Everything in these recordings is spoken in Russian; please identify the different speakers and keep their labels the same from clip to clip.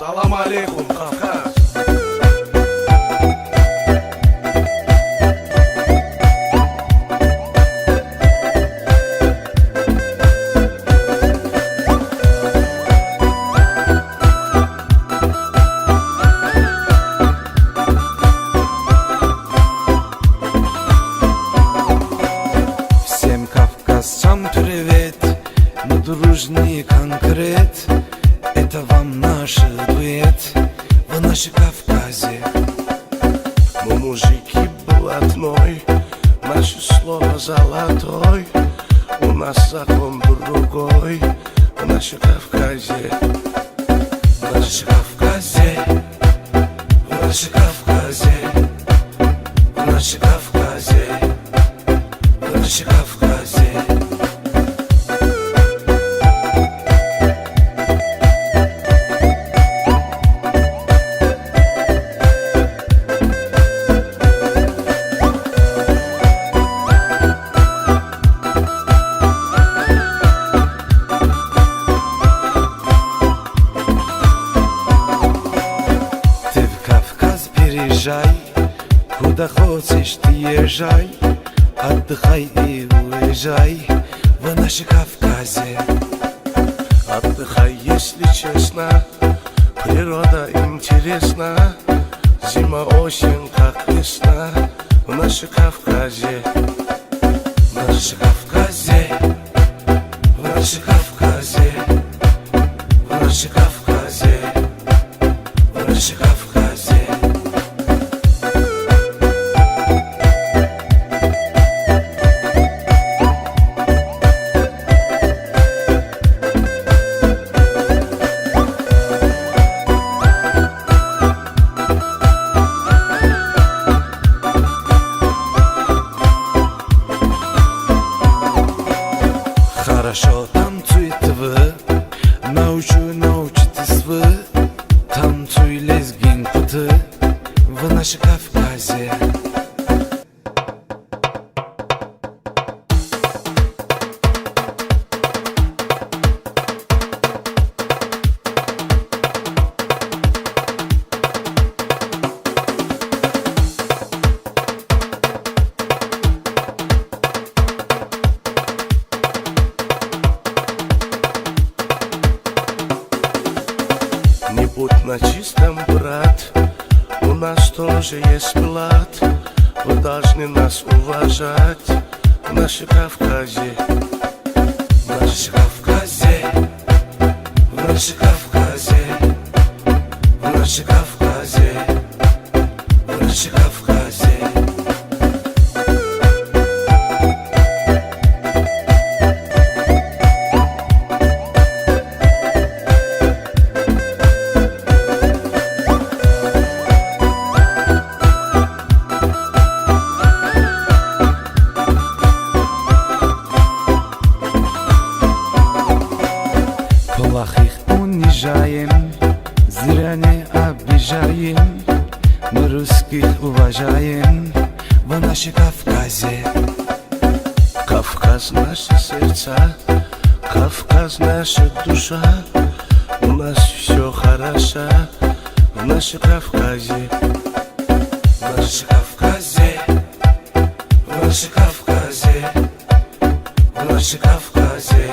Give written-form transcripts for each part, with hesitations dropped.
Speaker 1: Салам алейкум, Кавказ.
Speaker 2: Всем кавказцам привет, мы дружный конкрет. Это вам наш дуэт в нашей Кавказе.
Speaker 1: Мы мужики блатной, наше слово золотой. У нас закон другой в нашей Кавказе.
Speaker 2: В нашей Кавказе, в нашей Кавказе, в нашей Кавказе, в нашей Кавказе. Ты в Кавказ переезжай, куда хочешь ты езжай, отдыхай и уезжай в нашей Кавказе.
Speaker 1: Отдыхай, если честно, природа интересна. Зима, осень, как весна в нашей Кавказе.
Speaker 2: В нашей Кавказе, в нашей Кавказе, в нашей Кавказе, в нашей Кавказе. Хорошо танцует вы, научитесь вы. Танцуй лезгинку ты в нашей Кавказе.
Speaker 1: Не будь на чистом, брат, у нас тоже есть плат. Вы должны нас уважать в нашей Кавказе.
Speaker 2: В нашей Кавказе, в нашей Кавказе, в нашей Кавказе, в нашей Кавказе. Плохих унижаем, зря не обижаем. Мы русских уважаем в нашей Кавказе.
Speaker 1: Кавказ наши сердца, Кавказ наша душа. У нас все хорошо в нашей Кавказе.
Speaker 2: В нашей Кавказе, в нашей Кавказе, в нашей Кавказе,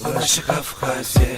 Speaker 2: в нашей Кавказе.